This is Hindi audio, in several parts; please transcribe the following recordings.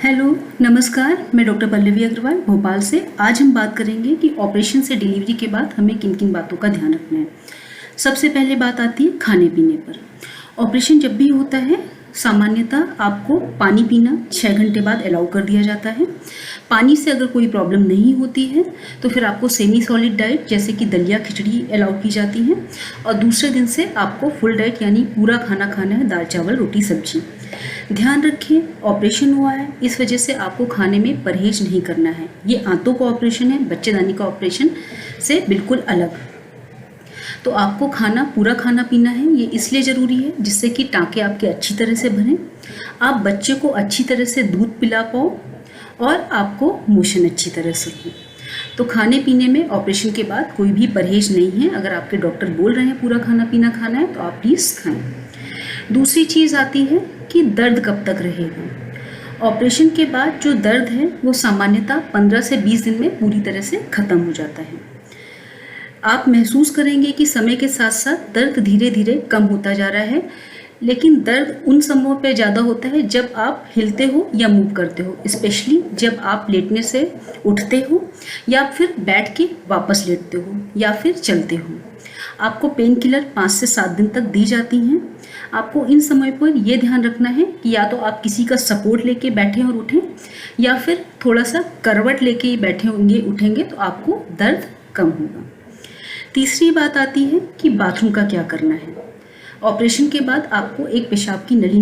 हेलो, नमस्कार। मैं डॉक्टर पल्लवी अग्रवाल भोपाल से। आज हम बात करेंगे कि ऑपरेशन से डिलीवरी के बाद हमें किन किन बातों का ध्यान रखना है। सबसे पहले बात आती है खाने पीने पर। ऑपरेशन जब भी होता है सामान्यतः आपको पानी पीना 6 घंटे बाद अलाउ कर दिया जाता है। पानी से अगर कोई प्रॉब्लम नहीं होती है तो फिर आपको सेमी सॉलिड डाइट जैसे कि दलिया खिचड़ी अलाउ की जाती है और दूसरे दिन से आपको फुल डाइट यानी पूरा खाना खाना है, दाल चावल रोटी सब्जी। ध्यान रखें, ऑपरेशन हुआ है इस वजह से आपको खाने में परहेज नहीं करना है। ये आंतों का ऑपरेशन है, बच्चेदानी का ऑपरेशन से बिल्कुल अलग। तो आपको पूरा खाना पीना है। ये इसलिए ज़रूरी है जिससे कि टाँके आपके अच्छी तरह से भरें, आप बच्चे को अच्छी तरह से दूध पिला पाओ और आपको मोशन अच्छी तरह से हो। तो खाने पीने में ऑपरेशन के बाद कोई भी परहेज नहीं है। अगर आपके डॉक्टर बोल रहे हैं पूरा खाना पीना खाना है तो आप प्लीज़ खाएं। दूसरी चीज़ आती है कि दर्द कब तक रहेगा। ऑपरेशन के बाद जो दर्द है वो सामान्यतः 15 से 20 दिन में पूरी तरह से ख़त्म हो जाता है। आप महसूस करेंगे कि समय के साथ साथ दर्द धीरे धीरे कम होता जा रहा है, लेकिन दर्द उन समयों पे ज़्यादा होता है जब आप हिलते हो या मूव करते हो, स्पेशली जब आप लेटने से उठते हो या फिर बैठ के वापस लेटते हो या फिर चलते हो। आपको पेन किलर 5 से 7 दिन तक दी जाती हैं। आपको इन समय पर यह ध्यान रखना है कि या तो आप किसी का सपोर्ट लेके बैठें और उठें या फिर थोड़ा सा करवट लेके ही बैठे होंगे उठेंगे तो आपको दर्द कम होगा। तीसरी बात आती है कि बाथरूम का क्या करना है। ऑपरेशन के बाद आपको एक पेशाब की नली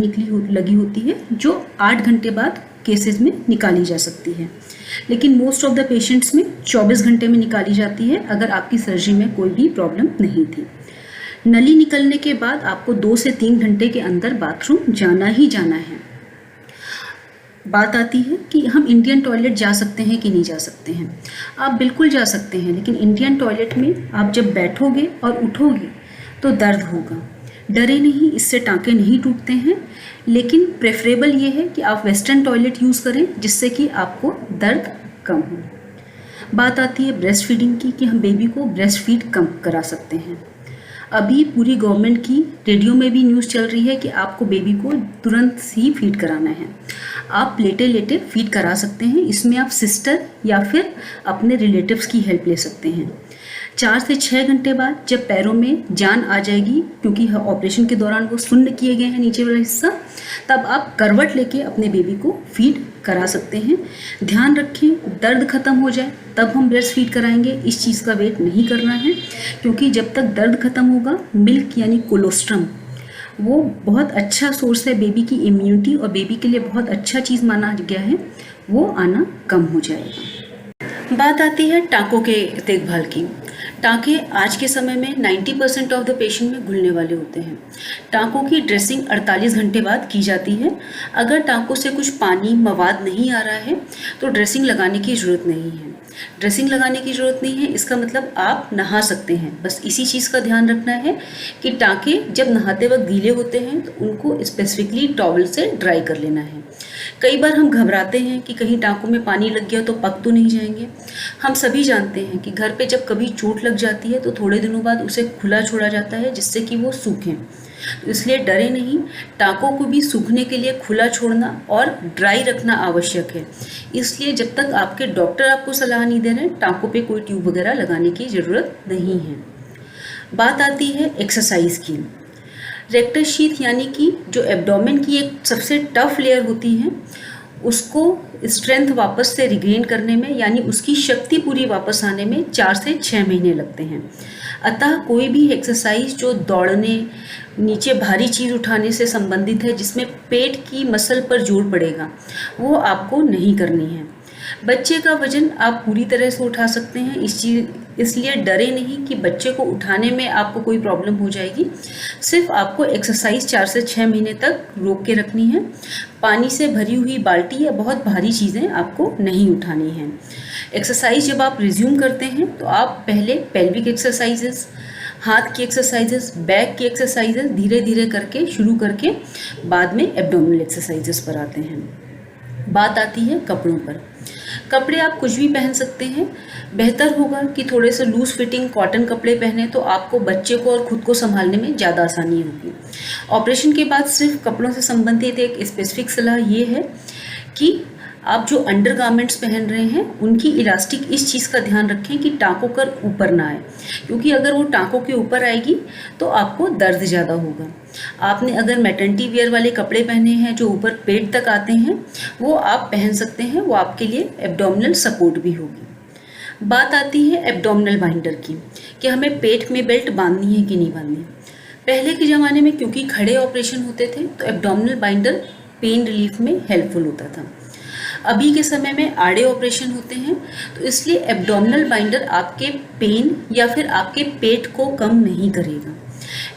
लगी होती है जो 8 घंटे बाद केसेस में निकाली जा सकती है, लेकिन मोस्ट ऑफ द पेशेंट्स में 24 घंटे में निकाली जाती है अगर आपकी सर्जरी में कोई भी प्रॉब्लम नहीं थी। नली निकलने के बाद आपको 2 से 3 घंटे के अंदर बाथरूम जाना ही जाना है। बात आती है कि हम इंडियन टॉयलेट जा सकते हैं कि नहीं जा सकते हैं। आप बिल्कुल जा सकते हैं, लेकिन इंडियन टॉयलेट में आप जब बैठोगे और उठोगे तो दर्द होगा। डरे नहीं, इससे टाँके नहीं टूटते हैं, लेकिन प्रेफरेबल ये है कि आप वेस्टर्न टॉयलेट यूज़ करें जिससे कि आपको दर्द कम हो। बात आती है ब्रेस्ट फीडिंग की कि हम बेबी को ब्रेस्ट फीड कम करा सकते हैं। अभी पूरी गवर्नमेंट की रेडियो में भी न्यूज़ चल रही है कि आपको बेबी को तुरंत ही फीड कराना है। आप लेटे लेटे फीड करा सकते हैं। इसमें आप सिस्टर या फिर अपने रिलेटिव्स की हेल्प ले सकते हैं। 4 से 6 घंटे बाद जब पैरों में जान आ जाएगी, क्योंकि ऑपरेशन के दौरान वो सुन्न किए गए हैं नीचे वाला हिस्सा, तब आप करवट लेके अपने बेबी को फीड करा सकते हैं। ध्यान रखें, दर्द ख़त्म हो जाए तब हम ब्रेस्ट फीड कराएंगे। इस चीज़ का वेट नहीं करना है, क्योंकि जब तक दर्द ख़त्म होगा मिल्क यानी कोलोस्ट्रम वो बहुत अच्छा सोर्स है बेबी की इम्यूनिटी और बेबी के लिए बहुत अच्छा चीज़ माना गया है, वो आना कम हो जाएगा। बात आती है टाँकों के देखभाल की। टाँके आज के समय में 90% ऑफ द पेशेंट में घुलने वाले होते हैं। टाँकों की ड्रेसिंग 48 घंटे बाद की जाती है। अगर टाँकों से कुछ पानी मवाद नहीं आ रहा है तो ड्रेसिंग लगाने की ज़रूरत नहीं है। ड्रेसिंग लगाने की ज़रूरत नहीं है इसका मतलब आप नहा सकते हैं। बस इसी चीज़ का ध्यान रखना है कि टाँके जब नहाते वक्त गीले होते हैं तो उनको स्पेसिफिकली टॉवल से ड्राई कर लेना है। कई बार हम घबराते हैं कि कहीं टाँकों में पानी लग गया तो पक तो नहीं जाएंगे। हम सभी जानते हैं कि घर पे जब कभी चोट लग जाती है तो थोड़े दिनों बाद उसे खुला छोड़ा जाता है जिससे कि वो सूखें। तो इसलिए डरे नहीं, टाँकों को भी सूखने के लिए खुला छोड़ना और ड्राई रखना आवश्यक है। इसलिए जब तक आपके डॉक्टर आपको सलाह नहीं दे रहे टाँकों पे कोई ट्यूब वगैरह लगाने की ज़रूरत नहीं है। बात आती है एक्सरसाइज की। रेक्टल शीथ यानी कि जो एब्डोमेन की एक सबसे टफ लेयर होती है उसको स्ट्रेंथ वापस से रिगेन करने में यानी उसकी शक्ति पूरी वापस आने में 4 से 6 महीने लगते हैं। अतः कोई भी एक्सरसाइज जो दौड़ने, नीचे भारी चीज़ उठाने से संबंधित है जिसमें पेट की मसल पर जोर पड़ेगा वो आपको नहीं करनी है। बच्चे का वजन आप पूरी तरह से उठा सकते हैं, इसलिए डरे नहीं कि बच्चे को उठाने में आपको कोई प्रॉब्लम हो जाएगी। सिर्फ आपको एक्सरसाइज 4 से 6 महीने तक रोक के रखनी है। पानी से भरी हुई बाल्टी या बहुत भारी चीज़ें आपको नहीं उठानी हैं। एक्सरसाइज जब आप रिज्यूम करते हैं तो आप पहले पेल्विक एक्सरसाइजेस, हाथ की एक्सरसाइजेस, बैक की एक्सरसाइजेस धीरे धीरे करके शुरू करके बाद में एब्डोमिनल एक्सरसाइजेस पर आते हैं। बात आती है कपड़ों पर। कपड़े आप कुछ भी पहन सकते हैं। बेहतर होगा कि थोड़े से लूज फिटिंग कॉटन कपड़े पहने तो आपको बच्चे को और खुद को संभालने में ज़्यादा आसानी होगी। ऑपरेशन के बाद सिर्फ कपड़ों से संबंधित एक स्पेसिफिक सलाह ये है कि आप जो अंडरगारमेंट्स पहन रहे हैं उनकी इलास्टिक इस चीज़ का ध्यान रखें कि टाँकों कर ऊपर ना आए, क्योंकि अगर वो टाँकों के ऊपर आएगी तो आपको दर्द ज़्यादा होगा। आपने अगर मैटर्निटी वियर वाले कपड़े पहने हैं जो ऊपर पेट तक आते हैं, वो आप पहन सकते हैं, वो आपके लिए एब्डोमिनल सपोर्ट भी होगी। बात आती है एब्डोमिनल बाइंडर की कि हमें पेट में बेल्ट बांधनी है कि नहीं बांधनी। पहले के ज़माने में क्योंकि खड़े ऑपरेशन होते थे तो एब्डोमिनल बाइंडर पेन रिलीफ में हेल्पफुल होता था। अभी के समय में आड़े ऑपरेशन होते हैं तो इसलिए एब्डोमिनल बाइंडर आपके पेन या फिर आपके पेट को कम नहीं करेगा।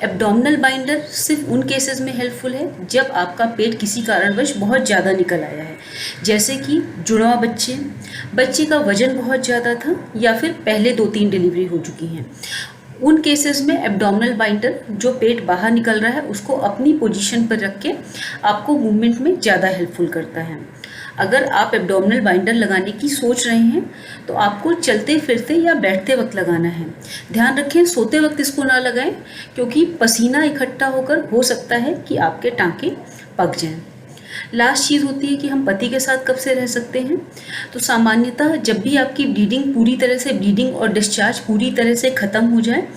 एब्डोमिनल बाइंडर सिर्फ उन केसेस में हेल्पफुल है जब आपका पेट किसी कारणवश बहुत ज़्यादा निकल आया है, जैसे कि जुड़वा बच्चे का वजन बहुत ज़्यादा था या फिर पहले 2-3 डिलीवरी हो चुकी हैं। उन केसेस में एब्डोमिनल बाइंडर जो पेट बाहर निकल रहा है उसको अपनी पोजीशन पर रख के आपको मूवमेंट में ज़्यादा हेल्पफुल करता है। अगर आप एब्डोमिनल बाइंडर लगाने की सोच रहे हैं तो आपको चलते फिरते या बैठते वक्त लगाना है। ध्यान रखें सोते वक्त इसको ना लगाएं, क्योंकि पसीना इकट्ठा होकर हो सकता है कि आपके टाँके पक जाएं। लास्ट चीज़ होती है कि हम पति के साथ कब से रह सकते हैं। तो सामान्यतः जब भी आपकी ब्लीडिंग और डिस्चार्ज पूरी तरह से ख़त्म हो जाए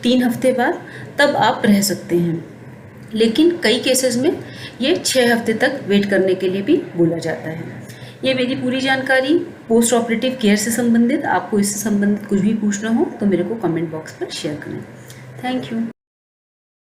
3 हफ्ते बाद, तब आप रह सकते हैं। लेकिन कई केसेस में ये 6 हफ्ते तक वेट करने के लिए भी बोला जाता है। ये मेरी पूरी जानकारी पोस्ट ऑपरेटिव केयर से संबंधित। आपको इससे संबंधित कुछ भी पूछना हो तो मेरे को कमेंट बॉक्स पर शेयर करें। Thank you.